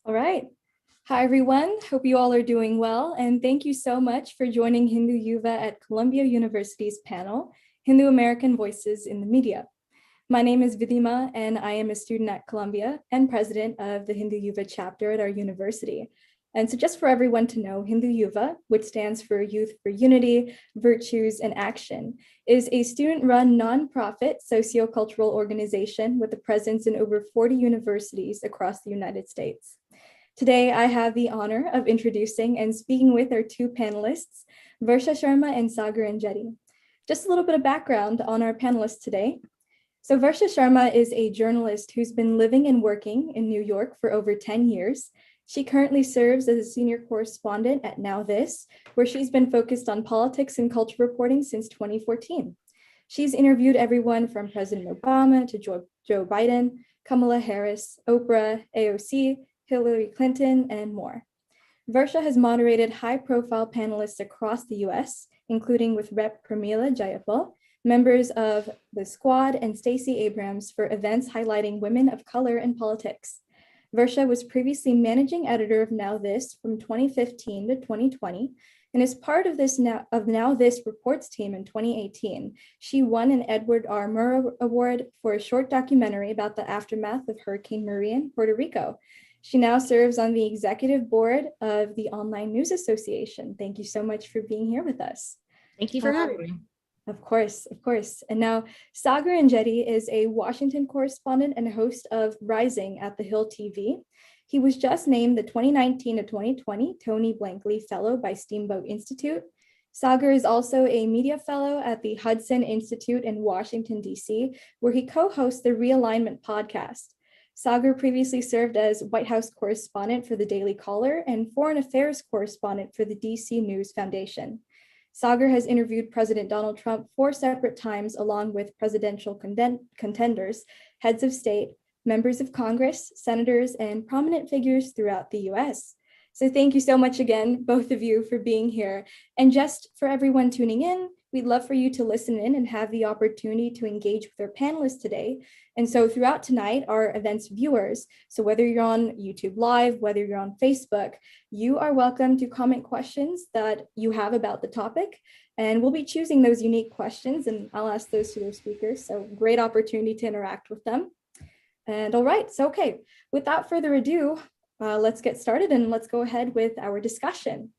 All right. Hi, everyone. Hope you all are doing well. And thank you so much for joining Hindu YUVA at Columbia University's panel, Hindu American Voices in the Media. My name is Vidima, and I am a student at Columbia and president of the Hindu YUVA chapter at our university. And so just for everyone to know, Hindu YUVA, which stands for Youth for Unity, Virtues, and Action, is a student-run nonprofit sociocultural organization with a presence in over 40 universities across the United States. Today, I have the honor of introducing and speaking with our two panelists, Versha Sharma and Sagar Enjeti. Just a little bit of background on our panelists today. So Versha Sharma is a journalist who's been living and working in New York for over 10 years. She currently serves as a senior correspondent at NowThis, where she's been focused on politics and culture reporting since 2014. She's interviewed everyone from President Obama to Joe Biden, Kamala Harris, Oprah, AOC, Hillary Clinton, and more. Versha has moderated high-profile panelists across the US, including with Rep. Pramila Jayapal, members of the Squad, and Stacey Abrams for events highlighting women of color in politics. Versha was previously managing editor of NowThis from 2015 to 2020, and as part of this NowThis Reports team in 2018, she won an Edward R. Murrow Award for a short documentary about the aftermath of Hurricane Maria in Puerto Rico. She now serves on the executive board of the Online News Association. Thank you so much for being here with us. Thank you for having me. Of course, of course. And now Sagar Enjeti is a Washington correspondent and host of Rising at The Hill TV. He was just named the 2019 to 2020 Tony Blankley Fellow by Steamboat Institute. Sagar is also a media fellow at the Hudson Institute in Washington, D.C., where he co-hosts the Realignment podcast. Sagar previously served as White House correspondent for the Daily Caller and Foreign Affairs correspondent for the DC News Foundation. Sagar has interviewed President Donald Trump 4 separate times, along with presidential contenders, heads of state, members of Congress, senators, and prominent figures throughout the US. So thank you so much again, both of you, for being here. And just for everyone tuning in, we'd love for you to listen in and have the opportunity to engage with our panelists today. And so throughout tonight, our event's viewers, so whether you're on YouTube Live, whether you're on Facebook, you are welcome to comment questions that you have about the topic. And we'll be choosing those unique questions, and I'll ask those to their speakers. So great opportunity to interact with them. And all right, so okay, without further ado, let's get started and let's go ahead with our discussion.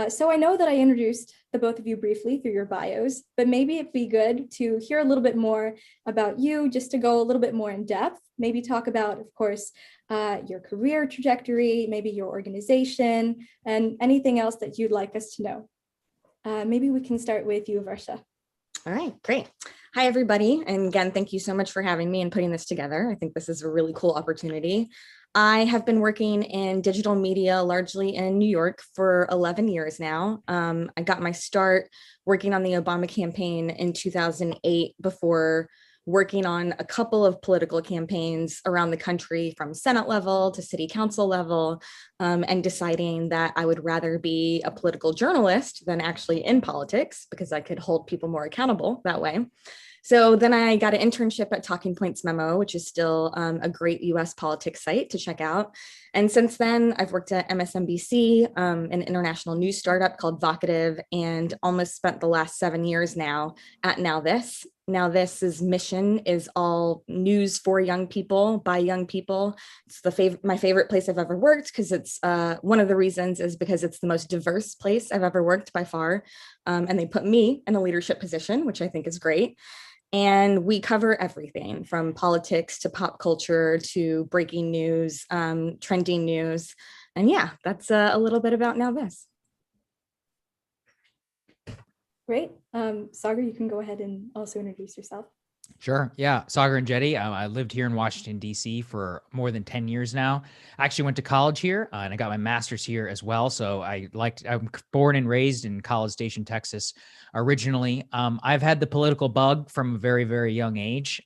So I know that I introduced the both of you briefly through your bios, but maybe it'd be good to hear a little bit more about you, just to go a little bit more in depth, maybe talk about, of course, your career trajectory, maybe your organization, and anything else that you'd like us to know. Maybe we can start with you, Versha. All right, great. Hi, everybody. And again, thank you so much for having me and putting this together. I think this is a really cool opportunity. I have been working in digital media largely in New York for 11 years now. I got my start working on the Obama campaign in 2008 before working on a couple of political campaigns around the country from Senate level to city council level, and deciding that I would rather be a political journalist than actually in politics because I could hold people more accountable that way. So then I got an internship at Talking Points Memo, which is still a great US politics site to check out. And since then, I've worked at MSNBC, an international news startup called Vocativ, and almost spent the last 7 years now at NowThis. NowThis's mission is all news for young people, by young people. It's my favorite place I've ever worked because it's one of the reasons is because it's the most diverse place I've ever worked by far. And they put me in a leadership position, which I think is great. And we cover everything from politics to pop culture to breaking news, trending news. And yeah, that's a little bit about NowThis. Great. Sagar, you can go ahead and also introduce yourself. Sure. Yeah. Sagar Enjeti. I lived here in Washington, D.C. for more than 10 years now. I actually went to college here and I got my master's here as well. So I'm born and raised in College Station, Texas, originally. I've had the political bug from a very, very young age.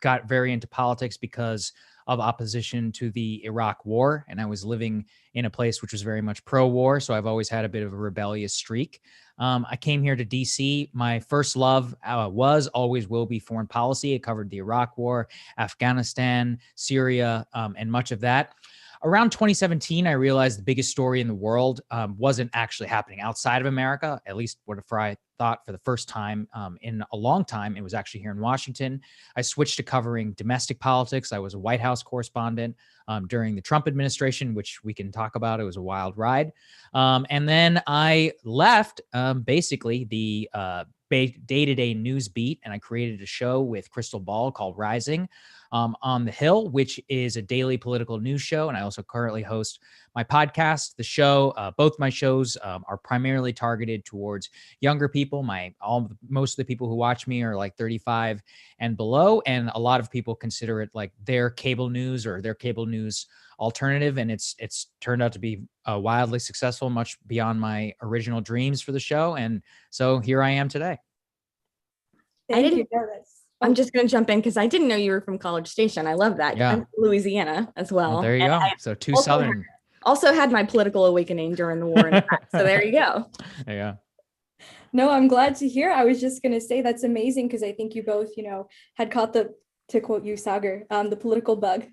Got very into politics because of opposition to the Iraq war. And I was living in a place which was very much pro-war. So I've always had a bit of a rebellious streak. I came here to DC. My first love always will be foreign policy. I covered the Iraq war, Afghanistan, Syria, and much of that. around 2017, I realized the biggest story in the world wasn't actually happening outside of America, at least what I thought for the first time in a long time. It was actually here in Washington. I switched to covering domestic politics. I was a White House correspondent during the Trump administration, which we can talk about. It was a wild ride. And then I left basically the day-to-day news beat, and I created a show with Crystal Ball called Rising on the Hill, which is a daily political news show. And I also currently host my podcast. The show, both my shows are primarily targeted towards younger people. Most of the people who watch me are like 35 and below, and a lot of people consider it like their cable news or their cable news alternative. And it's turned out to be wildly successful, much beyond my original dreams for the show. And so here I am today. Thank you. I'm just going to jump in because I didn't know you were from College Station. I love that. Yeah. I'm from Louisiana as well. There you go. So two Southern. Also had my political awakening during the war. So there you go. Yeah. No, I'm glad to hear. I was just going to say that's amazing because I think you both, had caught to quote you, Sagar, the political bug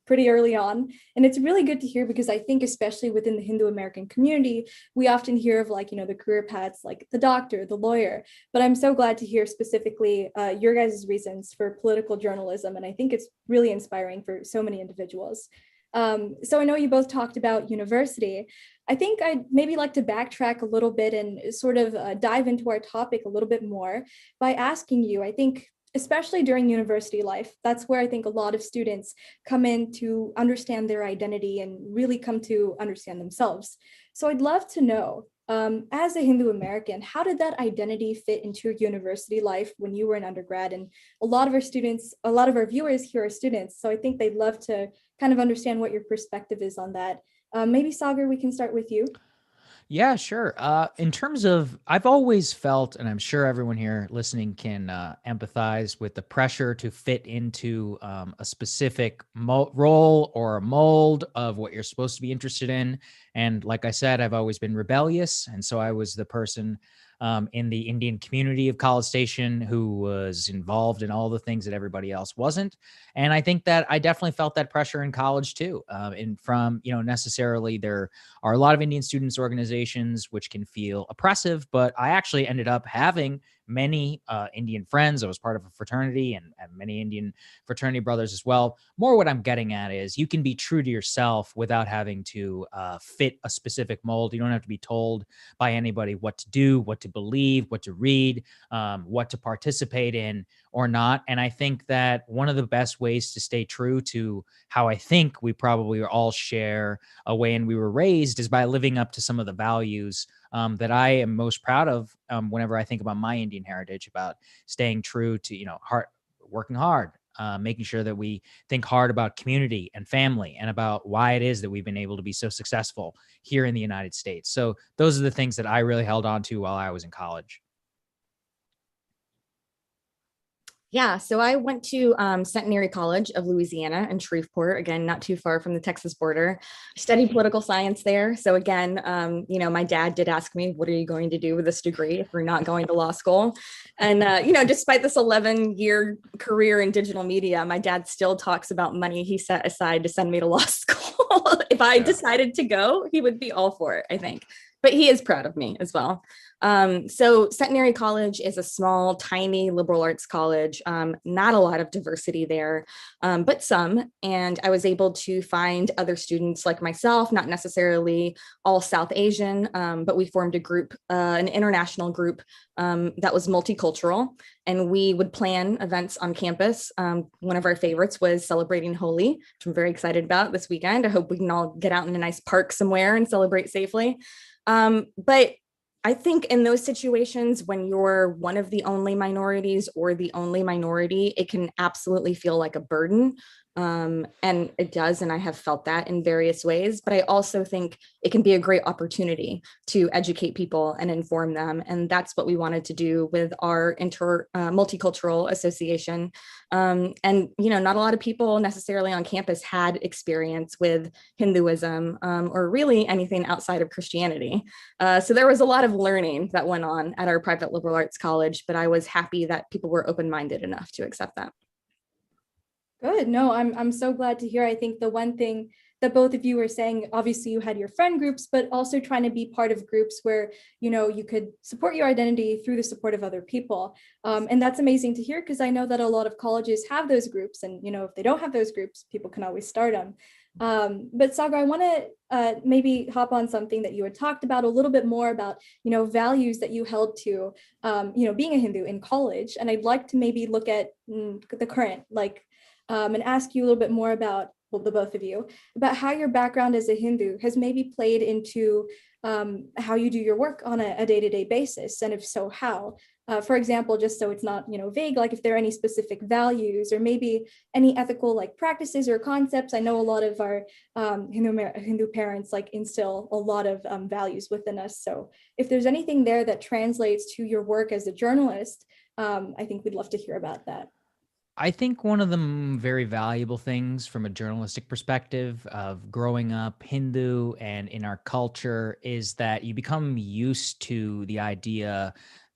pretty early on. And it's really good to hear because I think especially within the Hindu American community, we often hear of the career paths like the doctor, the lawyer, but I'm so glad to hear specifically your guys' reasons for political journalism. And I think it's really inspiring for so many individuals. So I know you both talked about university. I think I'd maybe like to backtrack a little bit and sort of dive into our topic a little bit more by asking you, I think, especially during university life, that's where I think a lot of students come in to understand their identity and really come to understand themselves. So I'd love to know, as a Hindu American, how did that identity fit into your university life when you were an undergrad? And a lot of our viewers here are students, so I think they'd love to kind of understand what your perspective is on that. Maybe Sagar, we can start with you. Yeah, sure. In terms of, I've always felt, and I'm sure everyone here listening can empathize with the pressure to fit into a specific role or a mold of what you're supposed to be interested in. And like I said, I've always been rebellious. And so I was the person in the Indian community of College Station who was involved in all the things that everybody else wasn't. And I think that I definitely felt that pressure in college too. And from, necessarily there are a lot of Indian students organizations which can feel oppressive, but I actually ended up having many Indian friends. I was part of a fraternity and many Indian fraternity brothers as well. More what I'm getting at is you can be true to yourself without having to fit a specific mold. You don't have to be told by anybody what to do, what to believe, what to read, what to participate in or not. And I think that one of the best ways to stay true to how I think we probably all share a way and we were raised is by living up to some of the values that I am most proud of whenever I think about my Indian heritage, about staying true to, working hard, making sure that we think hard about community and family and about why it is that we've been able to be so successful here in the United States. So those are the things that I really held on to while I was in college. Yeah, so I went to Centenary College of Louisiana in Shreveport, again, not too far from the Texas border. I studied political science there. So again, my dad did ask me, what are you going to do with this degree if you're not going to law school? And, despite this 11-year career in digital media, my dad still talks about money he set aside to send me to law school. If I decided to go, he would be all for it, I think. But he is proud of me as well. So Centenary College is a small, tiny liberal arts college, not a lot of diversity there, but some. And I was able to find other students like myself, not necessarily all South Asian, but we formed a group, an international group that was multicultural. And we would plan events on campus. One of our favorites was celebrating Holi, which I'm very excited about this weekend. I hope we can all get out in a nice park somewhere and celebrate safely. But I think in those situations, when you're one of the only minorities or the only minority, it can absolutely feel like a burden. And it does, and I have felt that in various ways, but I also think it can be a great opportunity to educate people and inform them. And that's what we wanted to do with our multicultural association. And, not a lot of people necessarily on campus had experience with Hinduism or really anything outside of Christianity. So there was a lot of learning that went on at our private liberal arts college, but I was happy that people were open-minded enough to accept that. Good. No, I'm so glad to hear. I think the one thing that both of you were saying, obviously you had your friend groups, but also trying to be part of groups where, you could support your identity through the support of other people. And that's amazing to hear, because I know that a lot of colleges have those groups, and, if they don't have those groups, people can always start them. But Sagar, I want to maybe hop on something that you had talked about a little bit more about, values that you held to, being a Hindu in college. And I'd like to maybe look at the current, and ask you a little bit more about, well, the both of you, about how your background as a Hindu has maybe played into how you do your work on a day-to-day basis, and if so, how? For example, just so it's not, vague, like if there are any specific values or maybe any ethical practices or concepts. I know a lot of our Hindu parents instill a lot of values within us. So if there's anything there that translates to your work as a journalist, I think we'd love to hear about that. I think one of the very valuable things from a journalistic perspective of growing up Hindu and in our culture is that you become used to the idea.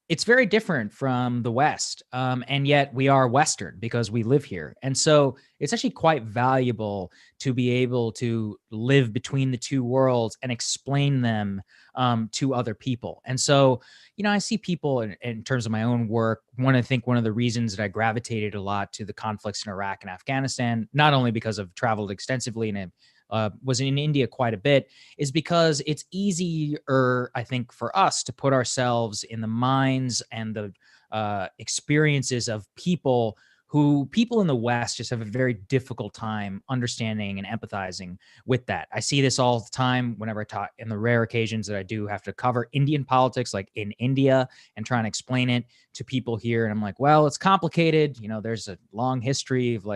It's very different from the West, and yet we are Western because we live here. And so it's actually quite valuable to be able to live between the two worlds and explain them to other people. And so, I see people in terms of my own work. One of the reasons that I gravitated a lot to the conflicts in Iraq and Afghanistan, not only because I've traveled extensively and was in India quite a bit, is because it's easier, I think, for us to put ourselves in the minds and the experiences of people in the West just have a very difficult time understanding and empathizing with that. I see this all the time whenever I talk, in the rare occasions that I do have to cover Indian politics, like in India, and try and explain it to people here. And I'm like, well, it's complicated. There's a long history of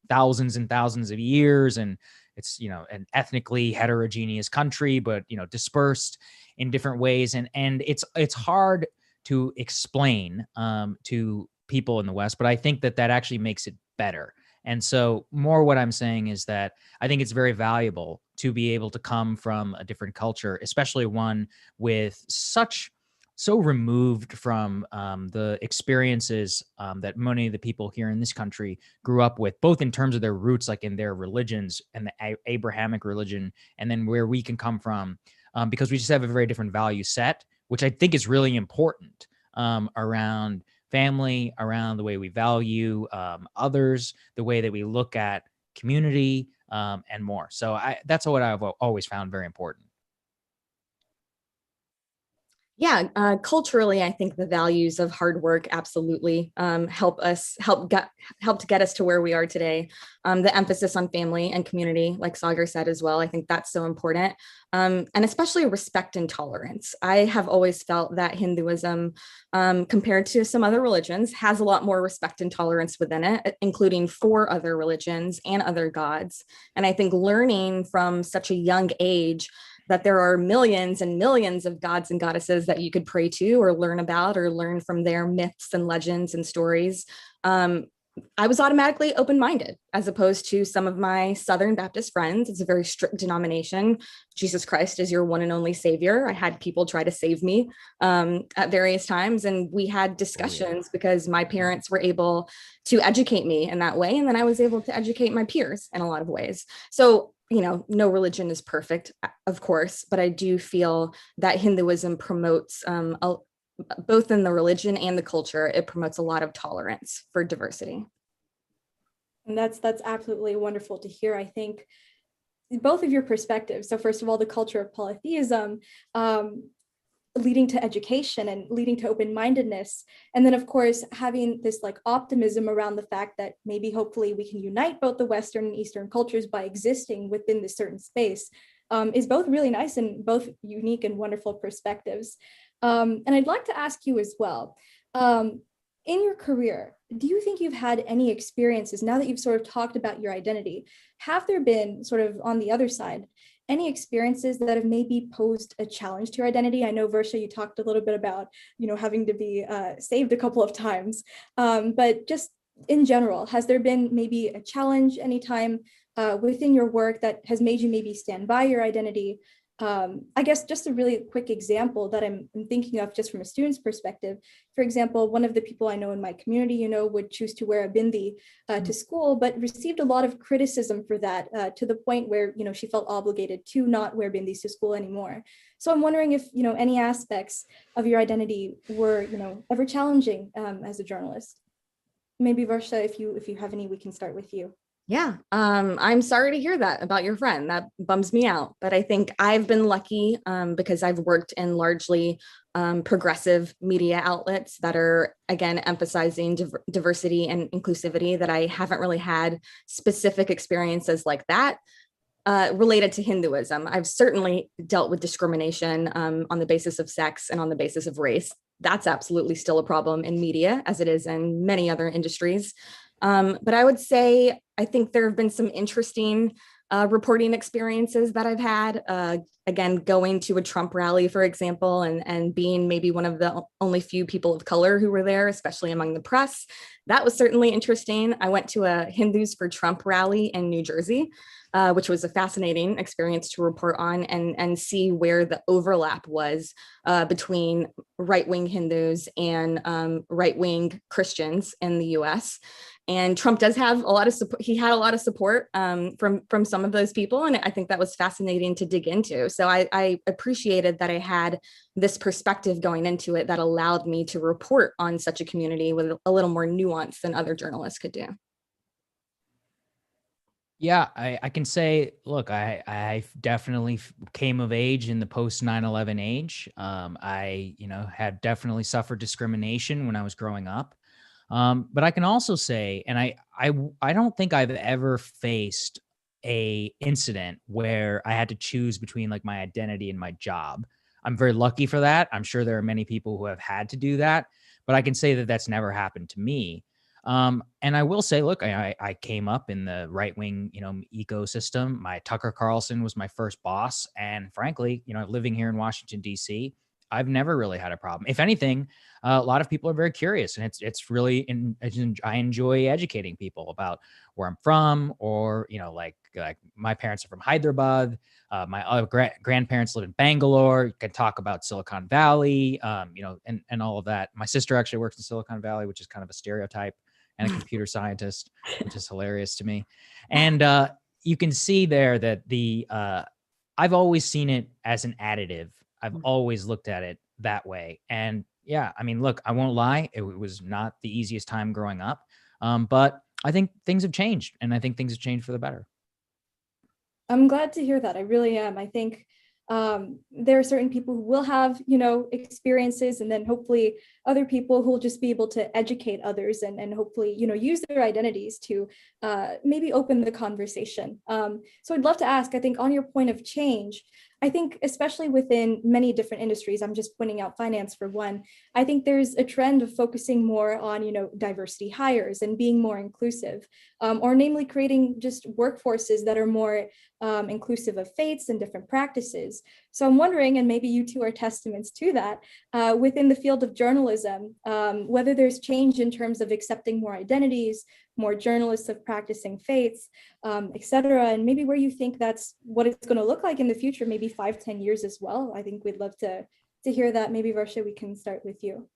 thousands and thousands of years, and it's, an ethnically heterogeneous country, but, dispersed in different ways. And it's hard to explain to people in the West, but I think that actually makes it better. And so more what I'm saying is that I think it's very valuable to be able to come from a different culture, especially one with so removed from the experiences that many of the people here in this country grew up with, both in terms of their roots, like in their religions and the Abrahamic religion, and then where we can come from, because we just have a very different value set, which I think is really important around family, around the way we value others, the way that we look at community, and more. So that's what I've always found very important. Yeah, culturally, I think the values of hard work absolutely helped get us to where we are today. The emphasis on family and community, like Sagar said as well, I think that's so important. And especially respect and tolerance. I have always felt that Hinduism, compared to some other religions, has a lot more respect and tolerance within it, including for other religions and other gods. And I think learning from such a young age that there are millions and millions of gods and goddesses that you could pray to or learn about or learn from their myths and legends and stories. I was automatically open-minded, as opposed to some of my Southern Baptist friends. It's a very strict denomination. Jesus Christ is your one and only savior. I had people try to save me at various times, and we had discussions because my parents were able to educate me in that way, and then I was able to educate my peers in a lot of ways. So no religion is perfect, of course, but I do feel that Hinduism promotes, both in the religion and the culture, it promotes a lot of tolerance for diversity. And that's absolutely wonderful to hear. I think both of your perspectives. So first of all, the culture of polytheism, leading to education and leading to open-mindedness. And then of course, having this optimism around the fact that maybe hopefully we can unite both the Western and Eastern cultures by existing within this certain space, is both really nice and both unique and wonderful perspectives. And I'd like to ask you as well, in your career, do you think you've had any experiences, now that you've sort of talked about your identity, have there been sort of on the other side, any experiences that have maybe posed a challenge to your identity? I know, Versha, you talked a little bit about, having to be saved a couple of times, but just in general, has there been maybe a challenge anytime within your work that has made you maybe stand by your identity? I guess just a really quick example that I'm thinking of just from a student's perspective. For example, one of the people I know in my community, would choose to wear a bindi to school, but received a lot of criticism for that to the point where, she felt obligated to not wear bindis to school anymore. So I'm wondering if, any aspects of your identity were, ever challenging as a journalist. Maybe Versha, if you have any, we can start with you. Yeah, I'm sorry to hear that about your friend. That bums me out. But I think I've been lucky because I've worked in largely progressive media outlets that are, again, emphasizing diversity and inclusivity, that I haven't really had specific experiences like that related to Hinduism. I've certainly dealt with discrimination on the basis of sex and on the basis of race. That's absolutely still a problem in media, as it is in many other industries. But I would say, I think there have been some interesting reporting experiences that I've had. Again, going to a Trump rally, for example, and being maybe one of the only few people of color who were there, especially among the press. That was certainly interesting. I went to a Hindus for Trump rally in New Jersey, which was a fascinating experience to report on and see where the overlap was between right-wing Hindus and right-wing Christians in the US. And Trump does have a lot of support. He had a lot of support from some of those people. And I think that was fascinating to dig into. So I appreciated that I had this perspective going into it that allowed me to report on such a community with a little more nuance than other journalists could do. Yeah, I can say, look, I definitely came of age in the post 9/11 age. I, had definitely suffered discrimination when I was growing up. But I can also say, and I don't think I've ever faced a incident where I had to choose between like my identity and my job. I'm very lucky for that. I'm sure there are many people who have had to do that, but I can say that that's never happened to me. And I will say, look, I came up in the right wing, ecosystem. My Tucker Carlson was my first boss, and frankly, living here in Washington D.C., I've never really had a problem. If anything, a lot of people are very curious, and it's really I enjoy educating people about where I'm from, or like my parents are from Hyderabad. My other grandparents live in Bangalore. You can talk about Silicon Valley, and all of that. My sister actually works in Silicon Valley, which is kind of a stereotype, and a computer scientist, which is hilarious to me. And you can see there that I've always seen it as an additive. I've always looked at it that way. And yeah, I mean, look, I won't lie. It was not the easiest time growing up. But I think things have changed, and I think things have changed for the better. I'm glad to hear that. I really am. I think there are certain people who will have, experiences, and then hopefully other people who will just be able to educate others and hopefully, use their identities to maybe open the conversation. So I'd love to ask, I think on your point of change, I think especially within many different industries, I'm just pointing out finance for one, I think there's a trend of focusing more on, diversity hires and being more inclusive, or namely creating just workforces that are more inclusive of faiths and different practices. So I'm wondering, and maybe you two are testaments to that, within the field of journalism, whether there's change in terms of accepting more identities, more journalists of practicing faiths, et cetera, and maybe where you think that's what it's going to look like in the future, maybe 5-10 years as well. I think we'd love to hear that. Maybe Versha, we can start with you.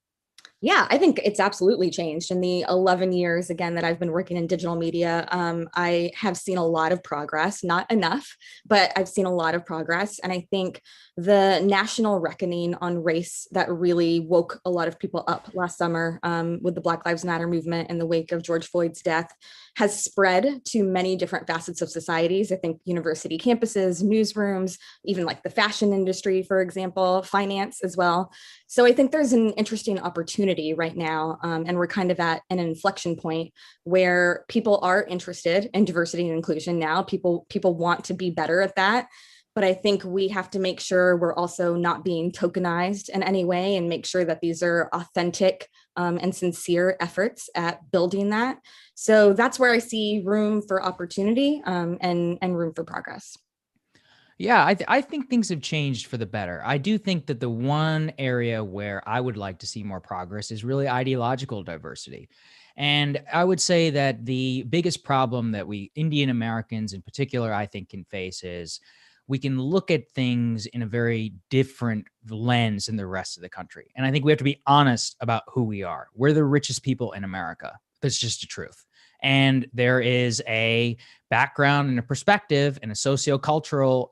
Yeah, I think it's absolutely changed in the 11 years, again, that I've been working in digital media. I have seen a lot of progress, not enough, but I've seen a lot of progress. And I think the national reckoning on race that really woke a lot of people up last summer with the Black Lives Matter movement in the wake of George Floyd's death has spread to many different facets of societies. I think university campuses, newsrooms, even like the fashion industry, for example, finance as well. So I think there's an interesting opportunity right now, and we're kind of at an inflection point where people are interested in diversity and inclusion now. People want to be better at that. But I think we have to make sure we're also not being tokenized in any way, and make sure that these are authentic and sincere efforts at building that. So that's where I see room for opportunity and room for progress. Yeah, I think things have changed for the better. I do think that the one area where I would like to see more progress is really ideological diversity. And I would say that the biggest problem that we Indian Americans in particular, I think, can face is we can look at things in a very different lens than the rest of the country. And I think we have to be honest about who we are. We're the richest people in America. That's just the truth. And there is a background and a perspective and a sociocultural,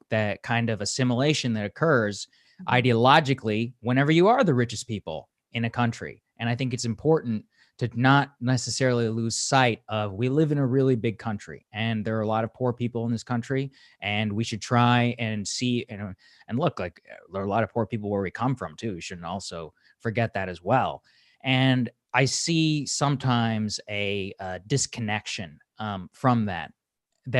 that kind of assimilation that occurs ideologically whenever you are the richest people in a country. And I think it's important to not necessarily lose sight of, we live in a really big country and there are a lot of poor people in this country, and we should try and see, and look, like, there are a lot of poor people where we come from too. We shouldn't also forget that as well. And I see sometimes a disconnection from that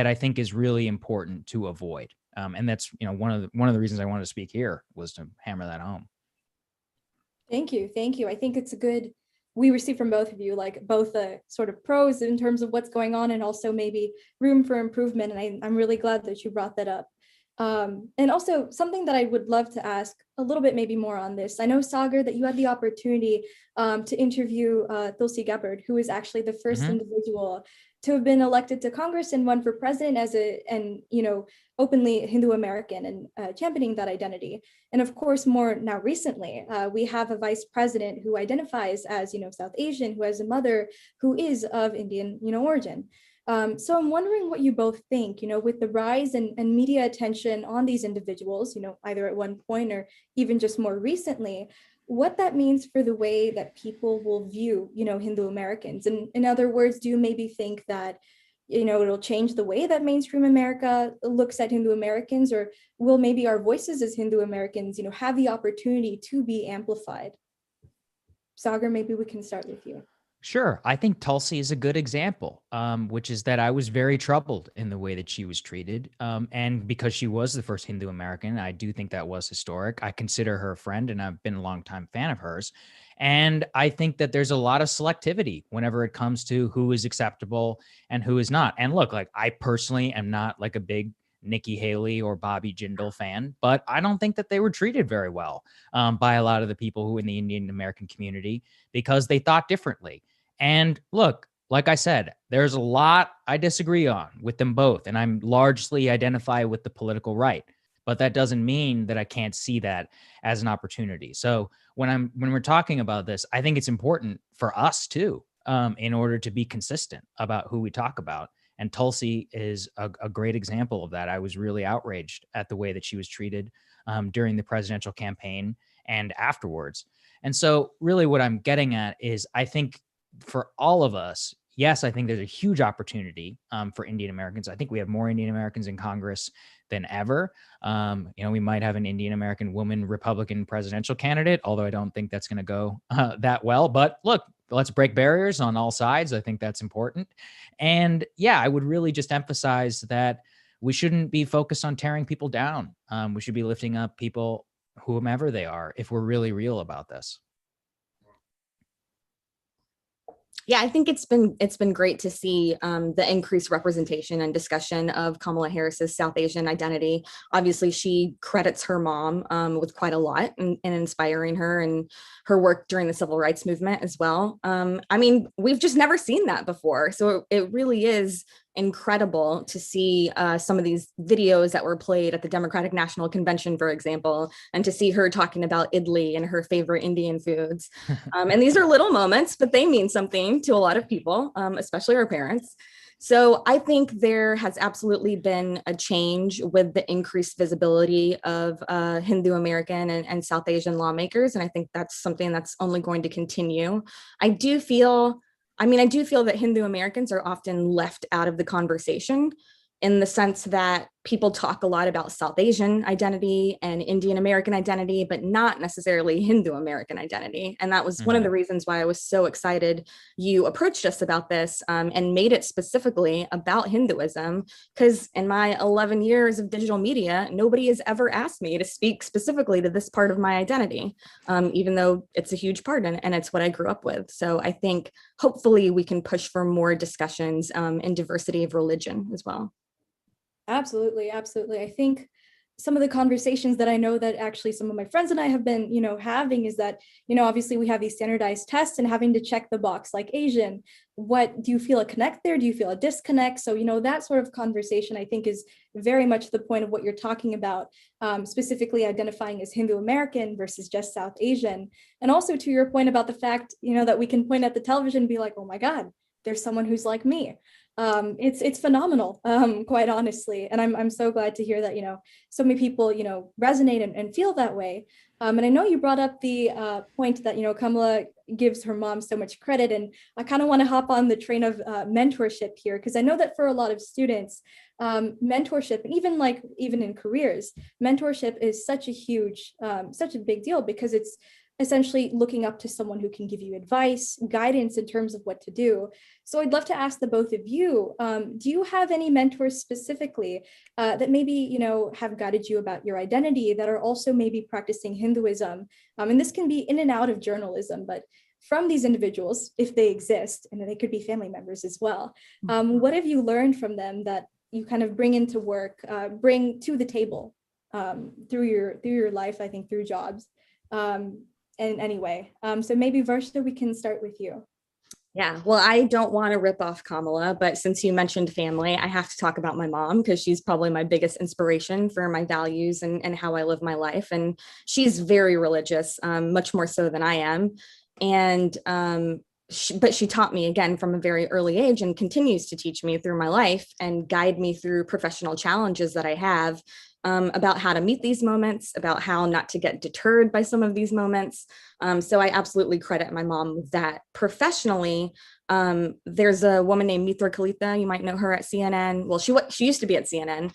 I think is really important to avoid. And that's, one of the reasons I wanted to speak here, was to hammer that home. Thank you. Thank you. I think it's we receive from both of you, like both the sort of pros in terms of what's going on and also maybe room for improvement. And I'm really glad that you brought that up. And also something that I would love to ask a little bit maybe more on this. I know, Sagar, that you had the opportunity to interview Tulsi Gabbard, who is actually the first individual to have been elected to Congress and run for president openly Hindu American and championing that identity. And of course, more now recently, we have a vice president who identifies as, South Asian, who has a mother who is of Indian, origin. So I'm wondering what you both think, with the rise and media attention on these individuals, either at one point or even just more recently, what that means for the way that people will view, Hindu Americans. And in other words, do you maybe think that, it'll change the way that mainstream America looks at Hindu Americans, or will maybe our voices as Hindu Americans, have the opportunity to be amplified? Sagar, maybe we can start with you. Sure. I think Tulsi is a good example, which is that I was very troubled in the way that she was treated. And because she was the first Hindu American, I do think that was historic. I consider her a friend, and I've been a longtime fan of hers. And I think that there's a lot of selectivity whenever it comes to who is acceptable and who is not. And look, like, I personally am not like a big Nikki Haley or Bobby Jindal fan, but I don't think that they were treated very well by a lot of the people who in the Indian American community, because they thought differently. And look, like I said, there's a lot I disagree on with them both, and I'm largely identify with the political right, but that doesn't mean that I can't see that as an opportunity. So when we're talking about this, I think it's important for us too, in order to be consistent about who we talk about. And Tulsi is a great example of that. I was really outraged at the way that she was treated during the presidential campaign and afterwards. And so really what I'm getting at is, I think for all of us, yes, I think there's a huge opportunity for Indian Americans. I think we have more Indian Americans in Congress than ever. We might have an Indian American woman Republican presidential candidate, although I don't think that's going to go that well. But look, let's break barriers on all sides. I think that's important. And yeah, I would really just emphasize that we shouldn't be focused on tearing people down. We should be lifting up people, whomever they are, if we're really real about this. Yeah, I think it's been great to see the increased representation and discussion of Kamala Harris's South Asian identity. Obviously, she credits her mom with quite a lot in inspiring her and her work during the civil rights movement as well. I mean, we've just never seen that before. So it really is incredible to see some of these videos that were played at the Democratic National Convention, for example, and to see her talking about idli and her favorite Indian foods. And these are little moments, but they mean something to a lot of people, especially our parents. So I think there has absolutely been a change with the increased visibility of Hindu American and South Asian lawmakers. And I think that's something that's only going to continue. I do feel that Hindu Americans are often left out of the conversation, in the sense that people talk a lot about South Asian identity and Indian American identity, but not necessarily Hindu American identity. And that was one of the reasons why I was so excited you approached us about this and made it specifically about Hinduism, because in my 11 years of digital media, nobody has ever asked me to speak specifically to this part of my identity, even though it's a huge part and it's what I grew up with. So I think hopefully we can push for more discussions in diversity of religion as well. Absolutely. Absolutely. I think some of the conversations that I know that actually some of my friends and I have been, having is that, obviously we have these standardized tests and having to check the box like Asian. What do you feel a connect there? Do you feel a disconnect? So, that sort of conversation I think is very much the point of what you're talking about, specifically identifying as Hindu American versus just South Asian. And also to your point about the fact, that we can point at the television and be like, oh my God, there's someone who's like me. It's phenomenal, quite honestly. And I'm so glad to hear that, so many people, resonate and feel that way. And I know you brought up the point that, Kamala gives her mom so much credit. And I kind of want to hop on the train of mentorship here, because I know that for a lot of students, mentorship, and even in careers, mentorship is such a big deal, because it's essentially looking up to someone who can give you advice, guidance in terms of what to do. So I'd love to ask the both of you, do you have any mentors specifically that maybe, have guided you about your identity, that are also maybe practicing Hinduism? And this can be in and out of journalism, but from these individuals, if they exist, and they could be family members as well, what have you learned from them that you kind of bring into work, bring to the table through your life, I think through jobs? And anyway, so maybe Versha, we can start with you. Yeah, well, I don't want to rip off Kamala, but since you mentioned family, I have to talk about my mom, because she's probably my biggest inspiration for my values and how I live my life. And she's very religious, much more so than I am. And but she taught me, again, from a very early age, and continues to teach me through my life and guide me through professional challenges that I have, about how to meet these moments, about how not to get deterred by some of these moments. So I absolutely credit my mom with that. Professionally, there's a woman named Mitra Kalitha. You might know her at CNN. Well, she used to be at CNN,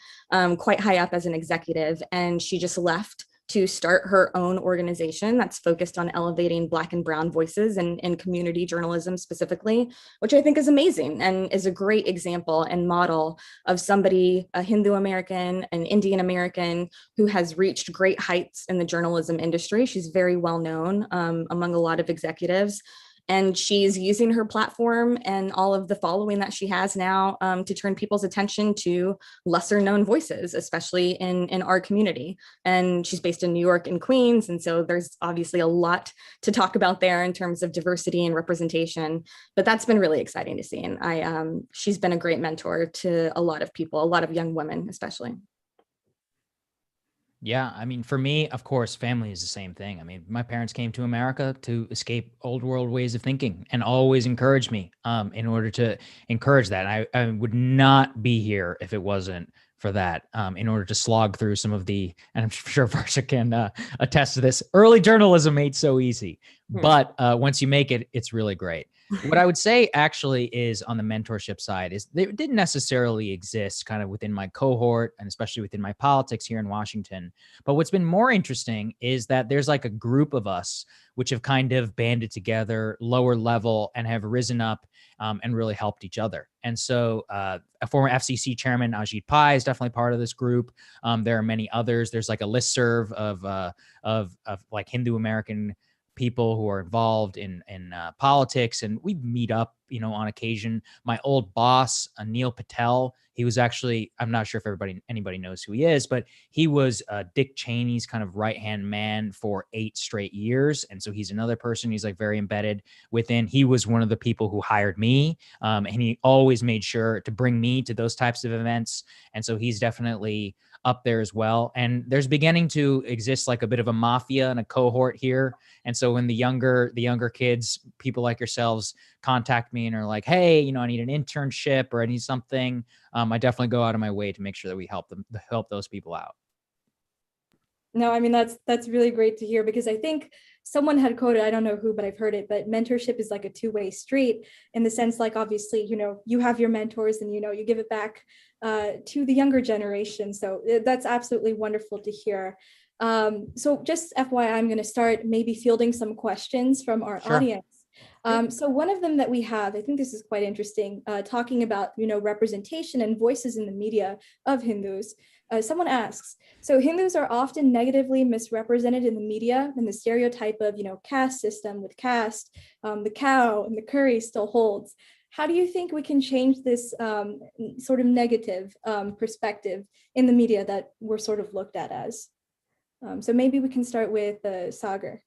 quite high up as an executive, and she just left to start her own organization that's focused on elevating Black and Brown voices in community journalism specifically, which I think is amazing and is a great example and model of somebody, a Hindu American, an Indian American, who has reached great heights in the journalism industry. She's very well known among a lot of executives. And she's using her platform and all of the following that she has now to turn people's attention to lesser known voices, especially in our community. And she's based in New York and Queens. And so there's obviously a lot to talk about there in terms of diversity and representation. But that's been really exciting to see. And she's been a great mentor to a lot of people, a lot of young women, especially. Yeah, I mean, for me, of course, family is the same thing. I mean, my parents came to America to escape old world ways of thinking and always encouraged me in order to encourage that. I would not be here if it wasn't for that, in order to slog through some of the, and I'm sure Versha can attest to this, early journalism made so easy. But once you make it, it's really great. What I would say actually is on the mentorship side is they didn't necessarily exist kind of within my cohort and especially within my politics here in Washington. But what's been more interesting is that there's like a group of us which have kind of banded together lower level and have risen up and really helped each other. And so a former FCC chairman, Ajit Pai, is definitely part of this group. There are many others. There's like a listserv of like Hindu American people who are involved in politics, and we meet up, on occasion. My old boss, Neil Patel, he was actually, I'm not sure if anybody knows who he is, but he was Dick Cheney's kind of right-hand man for 8 straight years. And so he's another person he's like very embedded within. He was one of the people who hired me, and he always made sure to bring me to those types of events. And so he's definitely up there as well. And there's beginning to exist like a bit of a mafia and a cohort here. And so when the younger kids, people like yourselves, contact me and are like, hey, I need an internship or I need something, I definitely go out of my way to make sure that we help those people out. No, I mean, that's really great to hear, because I think someone had quoted, I don't know who, but I've heard it, but mentorship is like a two-way street, in the sense, like, obviously, you have your mentors and, you give it back to the younger generation. So that's absolutely wonderful to hear. So just FYI, I'm going to start maybe fielding some questions from our audience. So one of them that we have, I think this is quite interesting, talking about, representation and voices in the media of Hindus. Someone asks, so Hindus are often negatively misrepresented in the media, and the stereotype of, caste system with caste, the cow and the curry still holds. How do you think we can change this sort of negative perspective in the media that we're sort of looked at as? So maybe we can start with Sagar.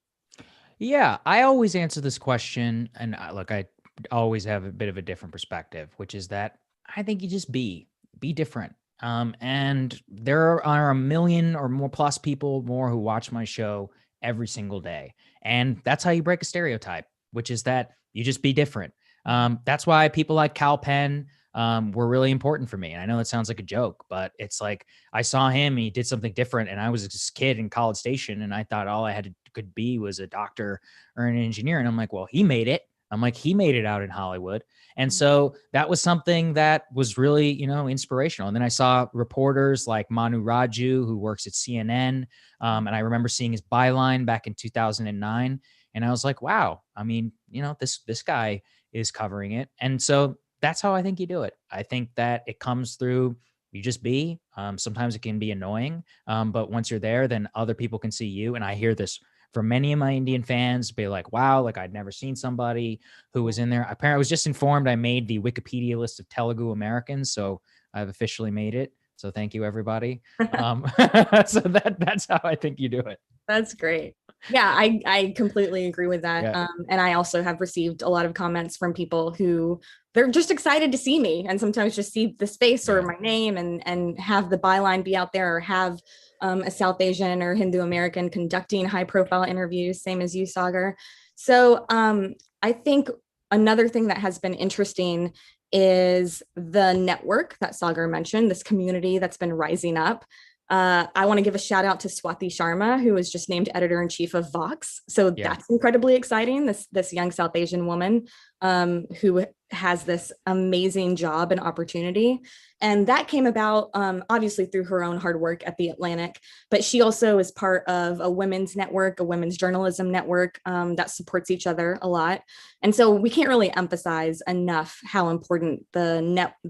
Yeah, I always answer this question, and look, I always have a bit of a different perspective, which is that I think you just be different. And there are a million or more plus people more who watch my show every single day, and that's how you break a stereotype, which is that you just be different. That's why people like Cal Penn were really important for me. And I know it sounds like a joke, but it's like I saw him, he did something different, and I was this kid in College Station, and I thought all I had to could be was a doctor or an engineer. And I'm like, well, he made it. I'm like, he made it out in Hollywood. And so that was something that was really, inspirational. And then I saw reporters like Manu Raju, who works at CNN. And I remember seeing his byline back in 2009. And I was like, wow, I mean, this guy is covering it. And so that's how I think you do it. I think that it comes through, you just be. Sometimes it can be annoying, but once you're there, then other people can see you. And I hear this from many of my Indian fans, be like, wow, like I'd never seen somebody who was in there. Apparently, I was just informed I made the Wikipedia list of Telugu Americans, so I've officially made it. So thank you, everybody. So that's how I think you do it. That's great. Yeah, I completely agree with that. Yeah. And I also have received a lot of comments from people who they're just excited to see me, and sometimes just see the space or my name and have the byline be out there, or have a South Asian or Hindu American conducting high profile interviews, same as you, Sagar. So I think another thing that has been interesting is the network that Sagar mentioned, this community that's been rising up. I want to give a shout out to Swati Sharma, who was just named editor-in-chief of Vox. So that's incredibly exciting. This young South Asian woman who has this amazing job and opportunity. And that came about obviously through her own hard work at The Atlantic, but she also is part of a women's network, a women's journalism network that supports each other a lot. And so we can't really emphasize enough how important the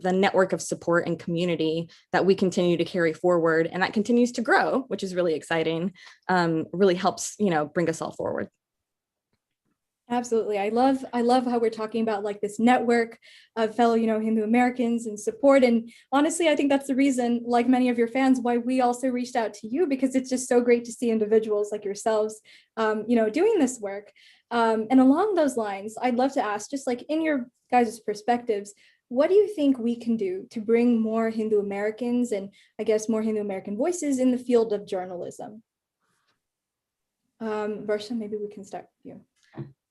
network of support and community that we continue to carry forward, and that continues to grow, which is really exciting, really helps, bring us all forward. Absolutely. I love how we're talking about like this network of fellow, Hindu Americans and support. And honestly, I think that's the reason, like many of your fans, why we also reached out to you, because it's just so great to see individuals like yourselves, doing this work. And along those lines, I'd love to ask, just like in your guys' perspectives, what do you think we can do to bring more Hindu Americans and I guess more Hindu American voices in the field of journalism? Versha, maybe we can start with you.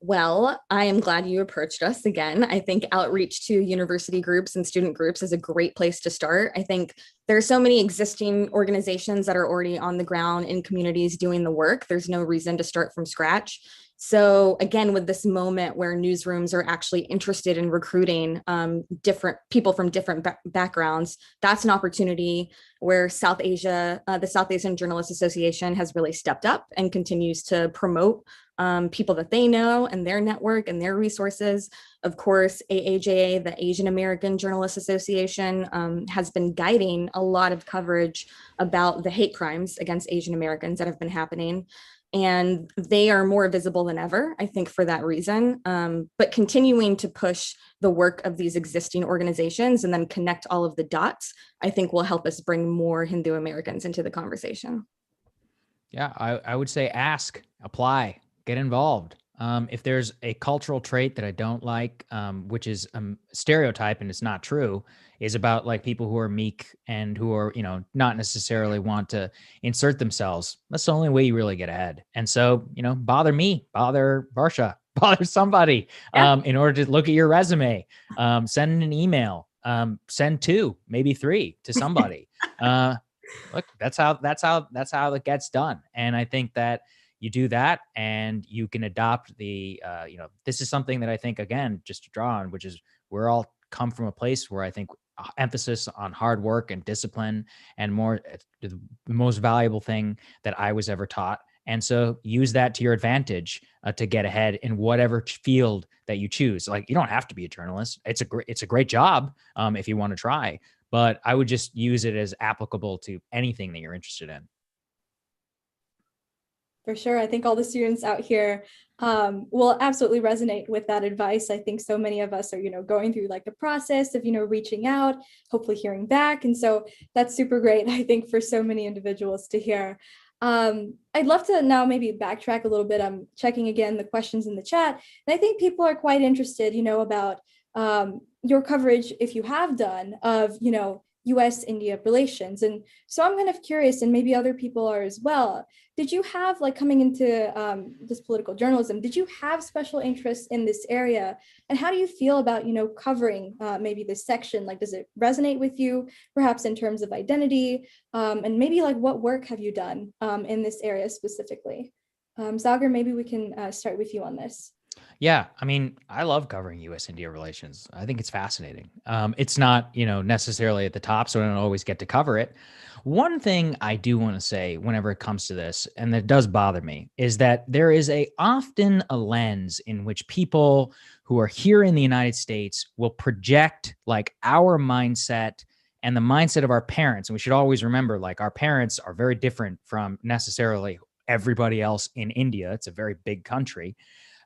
Well, I am glad you approached us again. I think outreach to university groups and student groups is a great place to start. I think there are so many existing organizations that are already on the ground in communities doing the work. There's no reason to start from scratch. So again, with this moment where newsrooms are actually interested in recruiting different people from different backgrounds, that's an opportunity where the South Asian Journalists Association has really stepped up and continues to promote people that they know and their network and their resources. Of course, AAJA, the Asian American Journalists Association, has been guiding a lot of coverage about the hate crimes against Asian Americans that have been happening. And they are more visible than ever, I think, for that reason. But continuing to push the work of these existing organizations and then connect all of the dots, I think will help us bring more Hindu Americans into the conversation. Yeah, I would say ask, apply, get involved. If there's a cultural trait that I don't like, which is a stereotype and it's not true, is about like people who are meek and who are, not necessarily want to insert themselves. That's the only way you really get ahead. And so, bother me, bother Versha, bother somebody in order to look at your resume, send an email, send 2, maybe 3 to somebody. Look, that's how it gets done. And I think that you do that and you can adopt the, this is something that I think, again, just to draw on, which is we're all come from a place where I think emphasis on hard work and discipline and more the most valuable thing that I was ever taught. And so use that to your advantage to get ahead in whatever field that you choose. Like, you don't have to be a journalist. It's a great job if you want to try, but I would just use it as applicable to anything that you're interested in. For sure. I think all the students out here will absolutely resonate with that advice. I think so many of us are, going through like the process of, reaching out, hopefully hearing back. And so that's super great, I think, for so many individuals to hear. I'd love to now maybe backtrack a little bit. I'm checking again the questions in the chat. And I think people are quite interested, about your coverage, if you have done, of, U.S. India relations. And so I'm kind of curious, and maybe other people are as well. Did you have, like, coming into this political journalism, did you have special interests in this area? And how do you feel about, covering maybe this section? Like, does it resonate with you, perhaps in terms of identity? And maybe like, what work have you done in this area specifically? Sagar, maybe we can start with you on this. Yeah, I mean, I love covering U.S. India relations. I think it's fascinating. It's not, necessarily at the top, so I don't always get to cover it. One thing I do want to say whenever it comes to this, and that does bother me, is that there is often a lens in which people who are here in the United States will project like our mindset and the mindset of our parents. And we should always remember, like, our parents are very different from necessarily everybody else in India. It's a very big country.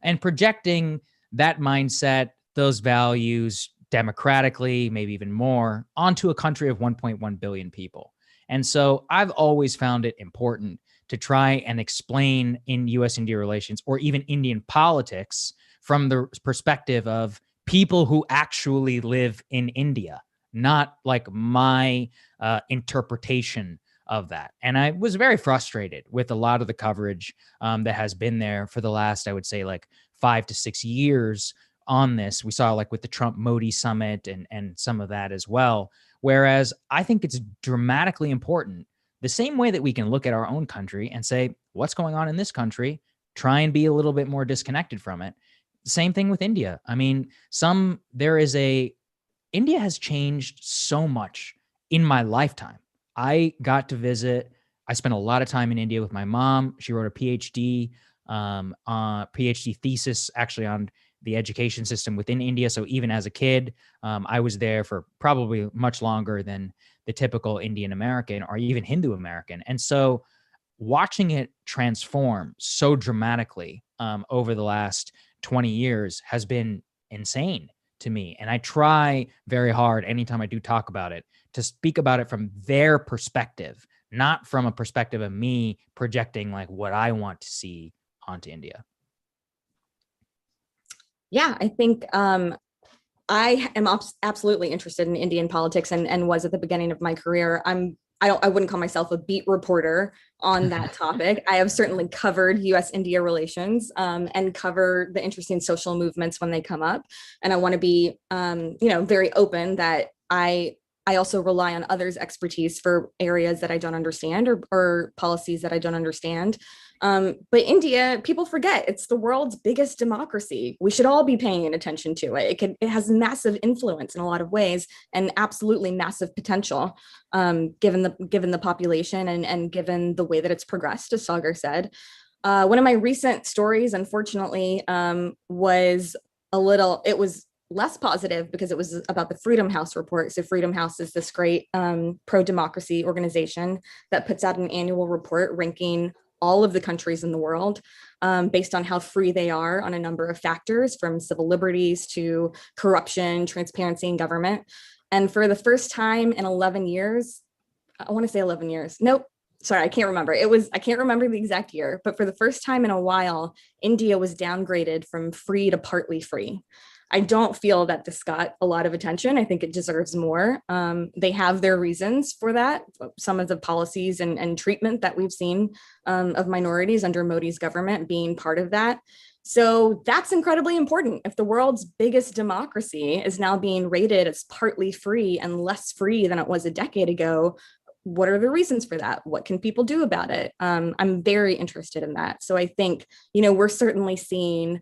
And projecting that mindset, those values democratically, maybe even more, onto a country of 1.1 billion people. And so I've always found it important to try and explain in U.S.-India relations, or even Indian politics, from the perspective of people who actually live in India, not like my interpretation of that. And I was very frustrated with a lot of the coverage that has been there for the last, I would say, like 5 to 6 years on this. We saw like with the Trump-Modi summit and some of that as well. Whereas I think it's dramatically important, the same way that we can look at our own country and say, what's going on in this country, try and be a little bit more disconnected from it. Same thing with India. I mean, India has changed so much in my lifetime. I got to visit. I spent a lot of time in India with my mom. She wrote a PhD thesis actually on the education system within India. So even as a kid, I was there for probably much longer than the typical Indian American or even Hindu American. And so watching it transform so dramatically over the last 20 years has been insane to me. And I try very hard anytime I do talk about it to speak about it from their perspective, not from a perspective of me projecting like what I want to see onto India. Yeah, I think I am absolutely interested in Indian politics and was at the beginning of my career. I wouldn't call myself a beat reporter on that topic. I have certainly covered U.S. India relations and cover the interesting social movements when they come up. And I want to be, very open that I also rely on others' expertise for areas that I don't understand or policies that I don't understand. But India, people forget, it's the world's biggest democracy. We should all be paying attention to it. It has massive influence in a lot of ways and absolutely massive potential, given the population and given the way that it's progressed, as Sagar said. One of my recent stories, unfortunately, was less positive because it was about the Freedom House report. So Freedom House is this great pro-democracy organization that puts out an annual report ranking all of the countries in the world based on how free they are on a number of factors, from civil liberties to corruption, transparency in government. And for the first time in 11 years, I want to say 11 years. Nope. Sorry, I can't remember. I can't remember the exact year, but for the first time in a while, India was downgraded from free to partly free. I don't feel that this got a lot of attention. I think it deserves more. They have their reasons for that. Some of the policies and treatment that we've seen of minorities under Modi's government being part of that. So that's incredibly important. If the world's biggest democracy is now being rated as partly free and less free than it was a decade ago, what are the reasons for that? What can people do about it? I'm very interested in that. So I think, we're certainly seeing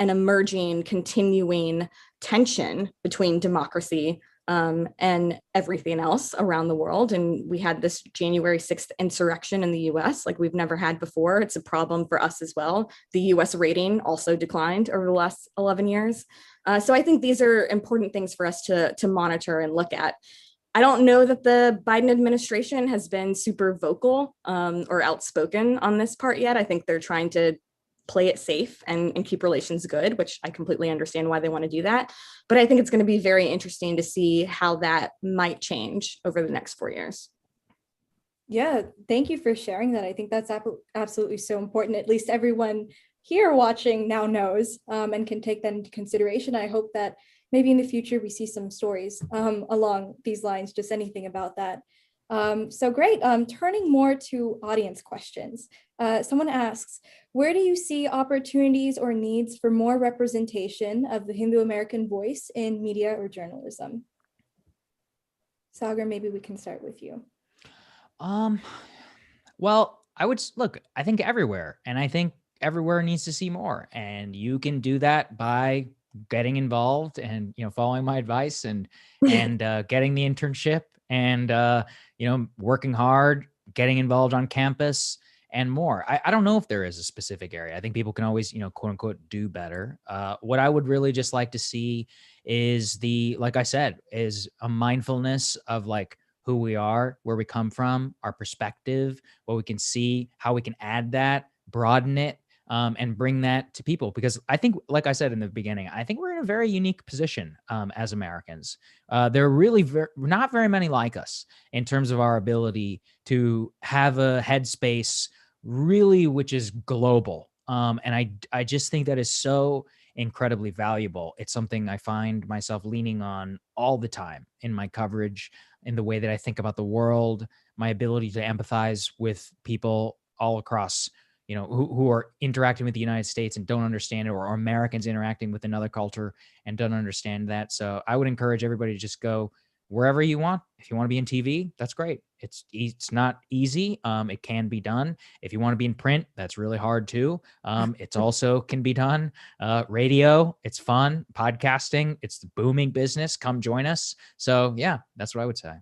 an emerging, continuing tension between democracy and everything else around the world. And we had this January 6th insurrection in the US like we've never had before. It's a problem for us as well. The US rating also declined over the last 11 years. So I think these are important things for us to monitor and look at. I don't know that the Biden administration has been super vocal or outspoken on this part yet. I think they're trying to play it safe and keep relations good, which I completely understand why they want to do that. But I think it's going to be very interesting to see how that might change over the next 4 years. Yeah, thank you for sharing that. I think that's absolutely so important. At least everyone here watching now knows and can take that into consideration. I hope that maybe in the future we see some stories along these lines, just anything about that. So great. Turning more to audience questions. Someone asks, where do you see opportunities or needs for more representation of the Hindu American voice in media or journalism? Sagar, maybe we can start with you. Well, I think everywhere, and I think everywhere needs to see more, and you can do that by getting involved and, following my advice and getting the internship and, working hard, getting involved on campus and more. I don't know if there is a specific area. I think people can always, quote unquote, do better. What I would really just like to see is like I said, is a mindfulness of like who we are, where we come from, our perspective, what we can see, how we can add that, broaden it, and bring that to people. Because I think, like I said in the beginning, I think we're in a very unique position as Americans. There are really not very many like us in terms of our ability to have a headspace really, which is global. And I just think that is so incredibly valuable. It's something I find myself leaning on all the time in my coverage, in the way that I think about the world, my ability to empathize with people all across, who are interacting with the United States and don't understand it, or Americans interacting with another culture and don't understand that. So I would encourage everybody to just go wherever you want. If you want to be in TV, that's great. It's not easy. It can be done. If you want to be in print, that's really hard too. It's also can be done. Radio, it's fun. Podcasting, it's the booming business. Come join us. So yeah, that's what I would say.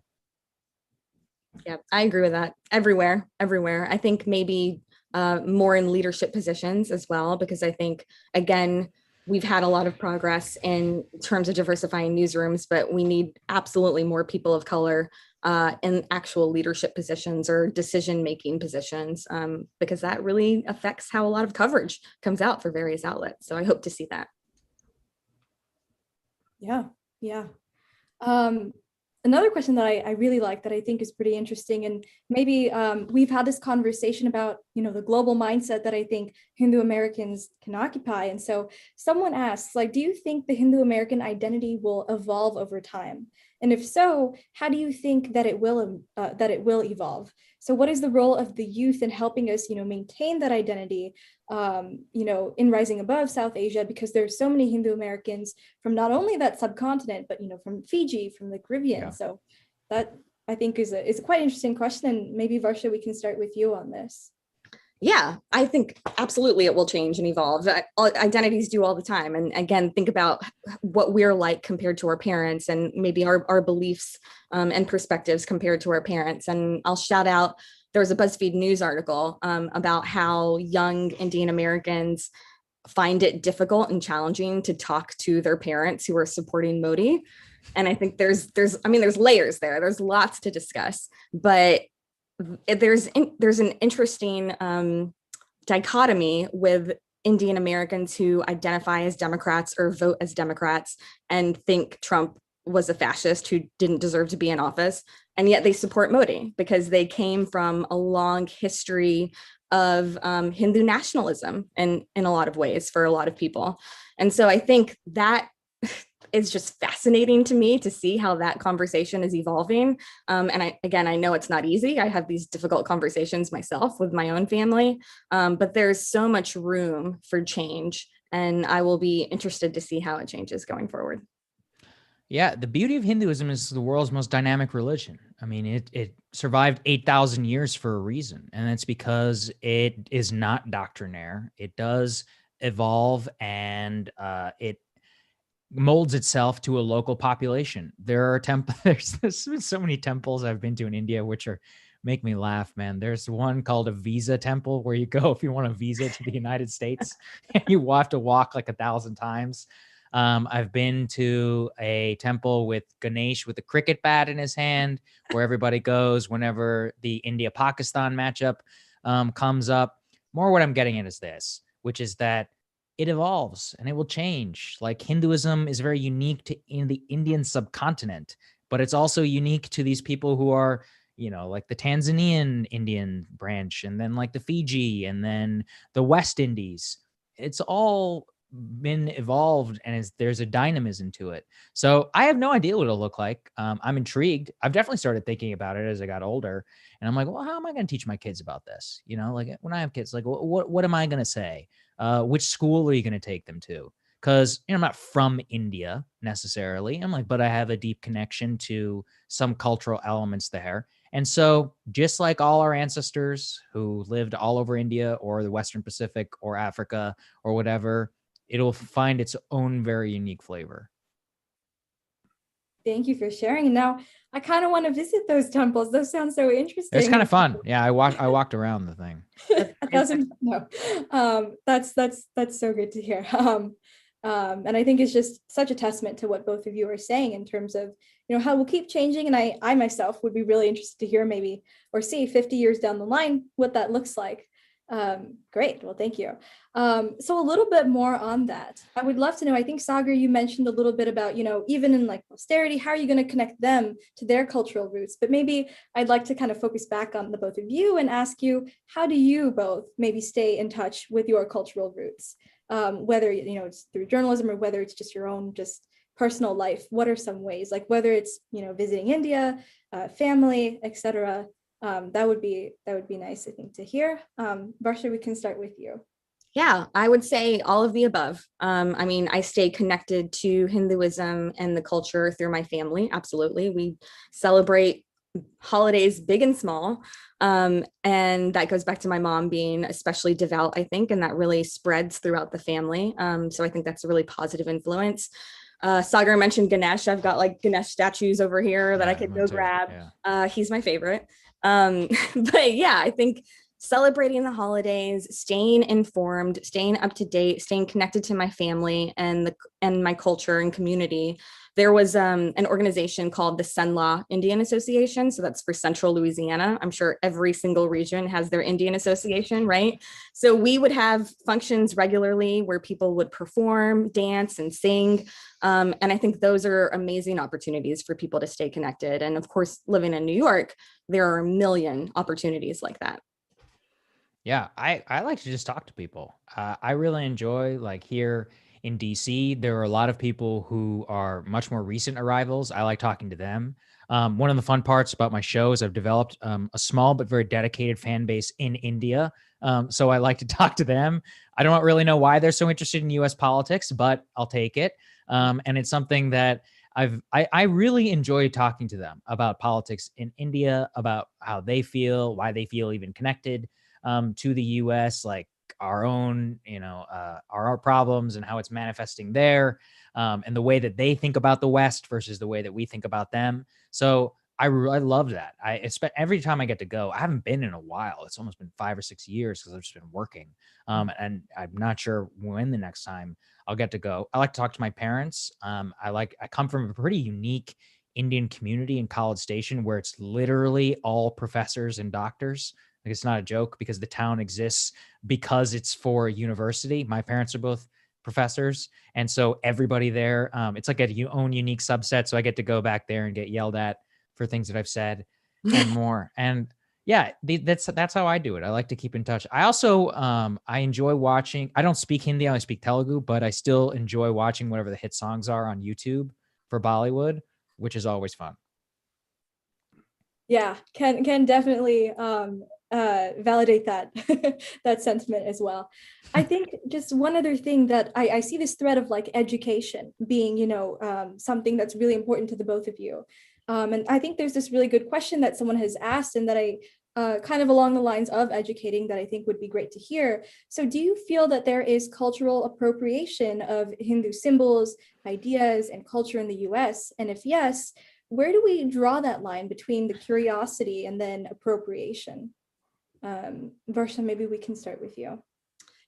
Yeah, I agree with that. Everywhere. I think maybe more in leadership positions as well, because I think, again, we've had a lot of progress in terms of diversifying newsrooms, but we need absolutely more people of color in actual leadership positions or decision-making positions, because that really affects how a lot of coverage comes out for various outlets. So I hope to see that. Yeah. Another question that I really like, that I think is pretty interesting, and maybe we've had this conversation about, the global mindset that I think Hindu Americans can occupy. And so someone asks, like, do you think the Hindu American identity will evolve over time? And if so, how do you think that it will evolve? So what is the role of the youth in helping us, maintain that identity, in rising above South Asia, because there's so many Hindu Americans from not only that subcontinent, but, from Fiji, from the Caribbean. Yeah. So that, I think, is a quite interesting question. And maybe, Versha, we can start with you on this. Yeah, I think absolutely it will change and evolve. Identities do all the time. And again, think about what we're like compared to our parents, and maybe our beliefs and perspectives compared to our parents. And I'll shout out, there was a BuzzFeed News article about how young Indian Americans find it difficult and challenging to talk to their parents who are supporting Modi. And I think there's layers there. There's lots to discuss, but there's an interesting dichotomy with Indian Americans who identify as Democrats or vote as Democrats and think Trump was a fascist who didn't deserve to be in office. And yet they support Modi because they came from a long history of Hindu nationalism in a lot of ways for a lot of people. And so I think that it's just fascinating to me to see how that conversation is evolving. And I know it's not easy. I have these difficult conversations myself with my own family, but there's so much room for change, and I will be interested to see how it changes going forward. Yeah, the beauty of Hinduism is the world's most dynamic religion. I mean, it survived 8,000 years for a reason, and it's because it is not doctrinaire. It does evolve, and it molds itself to a local population. There are there's so many temples I've been to in India, which make me laugh, man. There's one called a visa temple where you go if you want a visa to the United States, and you have to walk like 1,000 times. I've been to a temple with Ganesh with a cricket bat in his hand, where everybody goes whenever the India-Pakistan matchup comes up. More what I'm getting at is this, which is that it evolves and it will change. Like Hinduism is very unique to in the Indian subcontinent, but it's also unique to these people who are, like the Tanzanian Indian branch, and then like the Fiji, and then the West Indies. It's all been evolved, and there's a dynamism to it. So I have no idea what it'll look like. I'm intrigued. I've definitely started thinking about it as I got older, and I'm like, well, how am I going to teach my kids about this? Like when I have kids, like what am I going to say? Which school are you going to take them to? Because I'm not from India necessarily. I'm like, but I have a deep connection to some cultural elements there. And so just like all our ancestors who lived all over India or the Western Pacific or Africa or whatever, it'll find its own very unique flavor. Thank you for sharing. And now I kind of want to visit those temples. Those sound so interesting. It's kind of fun. Yeah, I walked around the thing. That's so good to hear. And I think it's just such a testament to what both of you are saying in terms of, how we'll keep changing. And I myself would be really interested to hear maybe, or see 50 years down the line, what that looks like. Great. Well, thank you. So a little bit more on that. I would love to know, I think, Sagar, you mentioned a little bit about, even in like posterity, how are you going to connect them to their cultural roots? But maybe I'd like to kind of focus back on the both of you and ask you, how do you both maybe stay in touch with your cultural roots? Whether, it's through journalism or whether it's just your own just personal life. What are some ways, like whether it's, visiting India, family, etc. That would be nice, I think, to hear. Versha, we can start with you. Yeah, I would say all of the above. I stay connected to Hinduism and the culture through my family. Absolutely. We celebrate holidays big and small. And that goes back to my mom being especially devout, I think, and that really spreads throughout the family. So I think that's a really positive influence. Sagar mentioned Ganesh. I've got like Ganesh statues over here that I could go grab. Yeah. He's my favorite. But yeah, I think celebrating the holidays, staying informed, staying up to date, staying connected to my family and my culture and community. There was an organization called the Senla Indian Association. So that's for Central Louisiana. I'm sure every single region has their Indian association, right? So we would have functions regularly where people would perform, dance, and sing. And I think those are amazing opportunities for people to stay connected. And of course, living in New York, there are a million opportunities like that. Yeah, I like to just talk to people. I really enjoy, like, here in DC, there are a lot of people who are much more recent arrivals. I like talking to them. One of the fun parts about my show is I've developed a small but very dedicated fan base in India. So I like to talk to them. I don't really know why they're so interested in US politics, but I'll take it. And it's something that I really enjoy talking to them about politics in India, about how they feel, why they feel even connected to the US, like our own, our problems and how it's manifesting there, and the way that they think about the West versus the way that we think about them. So I love that. Every time I get to go, I haven't been in a while. It's almost been 5 or 6 years because I've just been working. And I'm not sure when the next time I'll get to go. I like to talk to my parents. I come from a pretty unique Indian community in College Station where it's literally all professors and doctors. Like, it's not a joke because the town exists because it's for a university. My parents are both professors. And so everybody there, it's like a own unique subset. So I get to go back there and get yelled at for things that I've said and more. And yeah, that's how I do it. I like to keep in touch. I also, I enjoy watching, I don't speak Hindi, I only speak Telugu, but I still enjoy watching whatever the hit songs are on YouTube for Bollywood, which is always fun. Yeah, can definitely validate that that sentiment as well. I think just one other thing that I see this thread of like education being, something that's really important to the both of you. And I think there's this really good question that someone has asked and that I kind of along the lines of educating that I think would be great to hear. So do you feel that there is cultural appropriation of Hindu symbols, ideas, and culture in the US? And if yes, where do we draw that line between the curiosity and then appropriation? Versha, maybe we can start with you.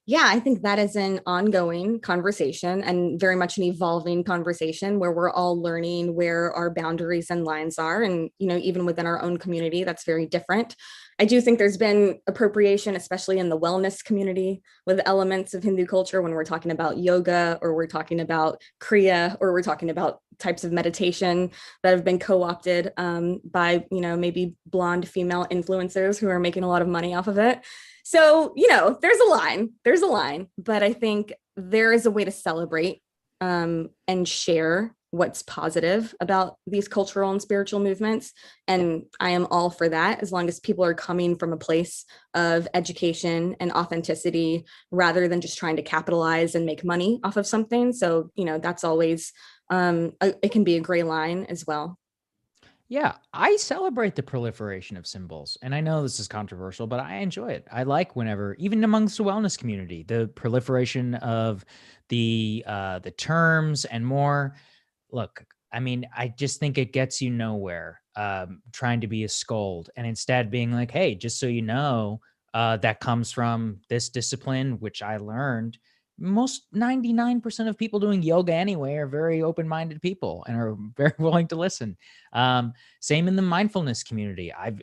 Yeah, I think that is an ongoing conversation and very much an evolving conversation where we're all learning where our boundaries and lines are. And, even within our own community, that's very different. I do think there's been appropriation, especially in the wellness community, with elements of Hindu culture when we're talking about yoga, or we're talking about Kriya, or we're talking about types of meditation that have been co-opted by, maybe blonde female influencers who are making a lot of money off of it. So, there's a line, but I think there is a way to celebrate and share what's positive about these cultural and spiritual movements. And I am all for that, as long as people are coming from a place of education and authenticity, rather than just trying to capitalize and make money off of something. So, that's always, it can be a gray line as well. Yeah, I celebrate the proliferation of symbols. And I know this is controversial, but I enjoy it. I like whenever, even amongst the wellness community, the proliferation of the terms and more. Look, I mean, I just think it gets you nowhere trying to be a scold, and instead being like, hey, just so you know, that comes from this discipline, which I learned. Most 99% of people doing yoga anyway are very open-minded people and are very willing to listen. Same in the mindfulness community. I've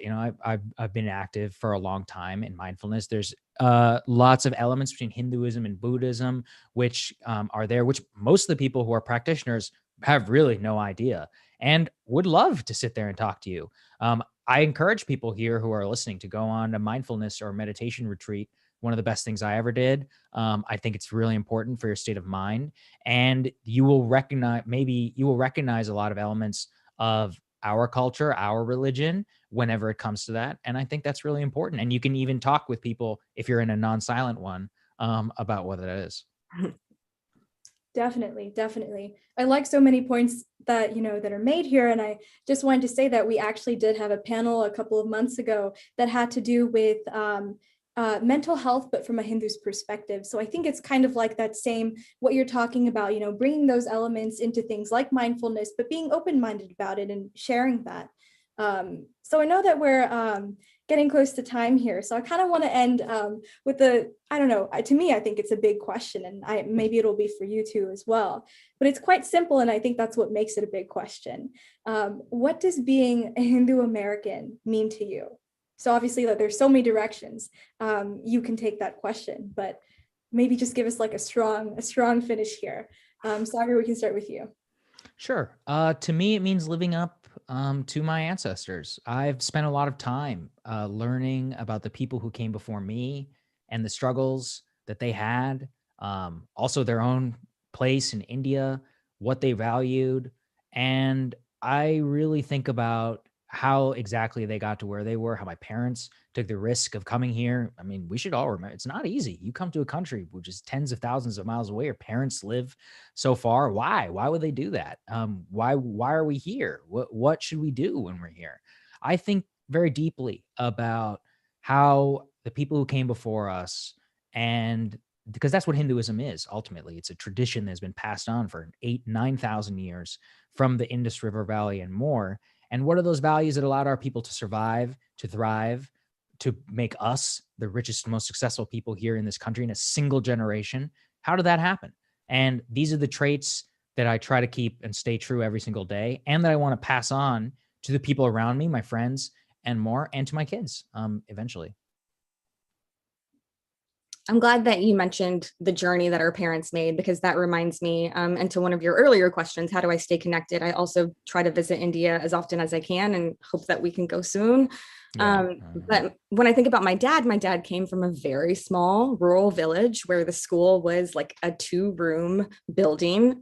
been active for a long time in mindfulness. There's lots of elements between Hinduism and Buddhism, which are there, which most of the people who are practitioners have really no idea and would love to sit there and talk to you. I encourage people here who are listening to go on a mindfulness or meditation retreat. One of the best things I ever did. I think it's really important for your state of mind, and you will recognize a lot of elements of our culture, our religion, whenever it comes to that. And I think that's really important. And you can even talk with people, if you're in a non-silent one, about what it is. Definitely. I like so many points that, that are made here. And I just wanted to say that we actually did have a panel a couple of months ago that had to do with mental health, but from a Hindu's perspective. So I think it's kind of like that same, what you're talking about, bringing those elements into things like mindfulness, but being open-minded about it and sharing that. So I know that we're getting close to time here. So I kind of want to end with to me, I think it's a big question, and maybe it'll be for you too as well, but it's quite simple. And I think that's what makes it a big question. What does being a Hindu American mean to you? So obviously there's so many directions you can take that question, but maybe just give us like a strong finish here. Sagar, we can start with you. Sure. To me, it means living up to my ancestors. I've spent a lot of time learning about the people who came before me and the struggles that they had, also their own place in India, what they valued. And I really think about how exactly they got to where they were, how my parents took the risk of coming here. I mean, we should all remember, it's not easy. You come to a country which is tens of thousands of miles away. Your parents live so far. Why would they do that? Why are we here? What should we do when we're here? I think very deeply about how the people who came before us, and because that's what Hinduism is. Ultimately, it's a tradition that's been passed on for 9,000 years from the Indus River Valley and more. And what are those values that allowed our people to survive, to thrive, to make us the richest, most successful people here in this country in a single generation? How did that happen? And these are the traits that I try to keep and stay true every single day, and that I want to pass on to the people around me, my friends and more, and to my kids eventually. I'm glad that you mentioned the journey that our parents made, because that reminds me, and to one of your earlier questions, how do I stay connected? I also try to visit India as often as I can and hope that we can go soon. But when I think about my dad came from a very small rural village where the school was like a 2-room building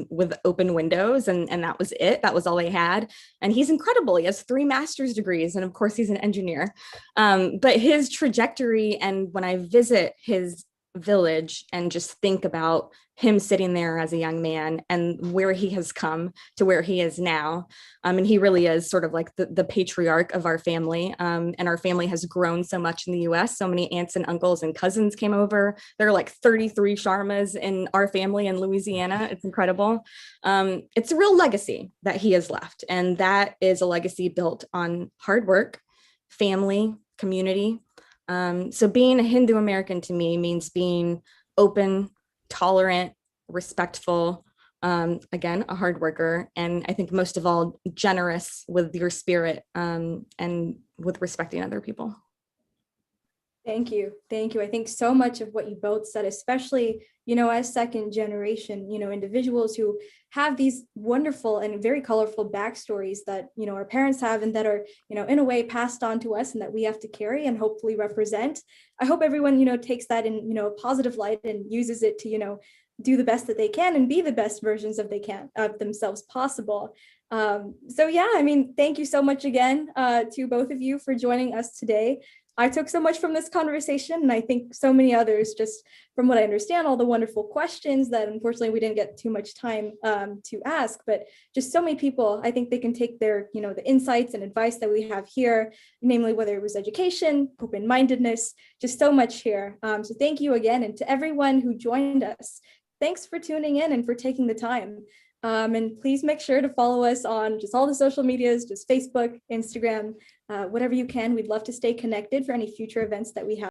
with open windows, and that was it. That was all they had. And he's incredible. He has 3 master's degrees, and of course he's an engineer. But his trajectory, and when I visit his village and just think about him sitting there as a young man and where he has come to where he is now. And he really is sort of like the patriarch of our family. And our family has grown so much in the US. So many aunts and uncles and cousins came over. There are like 33 Sharmas in our family in Louisiana. It's incredible. It's a real legacy that he has left. And that is a legacy built on hard work, family, community, So being a Hindu American to me means being open, tolerant, respectful, again, a hard worker, and I think most of all, generous with your spirit, and with respecting other people. Thank you. Thank you. I think so much of what you both said, especially, as second generation, individuals who have these wonderful and very colorful backstories that, our parents have and that are, in a way passed on to us and that we have to carry and hopefully represent. I hope everyone, takes that in, a positive light and uses it to, do the best that they can and be the best versions of themselves possible. So yeah, thank you so much again to both of you for joining us today. I took so much from this conversation, and I think so many others, just from what I understand, all the wonderful questions that unfortunately we didn't get too much time to ask, but just so many people, I think they can take their, the insights and advice that we have here, namely whether it was education, open-mindedness, just so much here. So thank you again. And to everyone who joined us, thanks for tuning in and for taking the time. And please make sure to follow us on just all the social medias, just Facebook, Instagram, whatever you can. We'd love to stay connected for any future events that we have.